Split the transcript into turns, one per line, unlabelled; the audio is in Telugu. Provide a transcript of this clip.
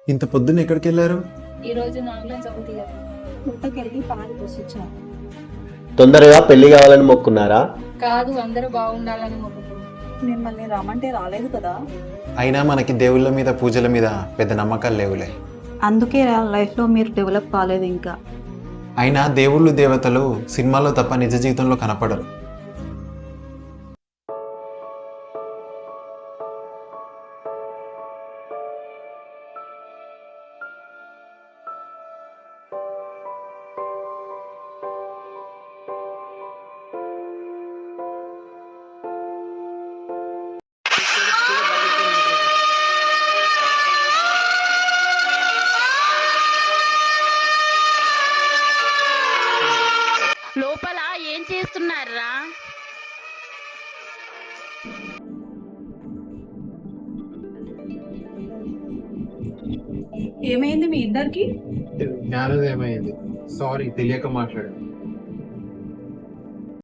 ఇంత పొద్దున్న ఎక్కడికి వెళ్ళారు?
ఈ రోజు నాగుల చవితి కదా, పుట్టకెళ్ళి పాలు పోసొచ్చాను.
తొందరగా పెళ్లి కావాలని మొక్కున్నారా?
కాదు, అందరూ బాగుండాలని మొక్కుతున్నాను.
మిమ్మల్ని రమ్మంటే రాలేదు కదా.
అయినా మనకి దేవుళ్ళ మీద పూజల మీద పెద్ద నమ్మకాలు లేవులే.
అందుకే లైఫ్లో మీరు డెవలప్ కాలేదు ఇంకా.
అయినా దేవుళ్ళు దేవతలు సినిమాలో తప్ప నిజ జీవితంలో కనపడరు.
లోపల ఏం చేస్తున్నారా?
ఏమైంది మీ ఇద్దరికి?
మ్యారేజ్ ఏమైంది? సారీ, తెలియక మాట్లాడు.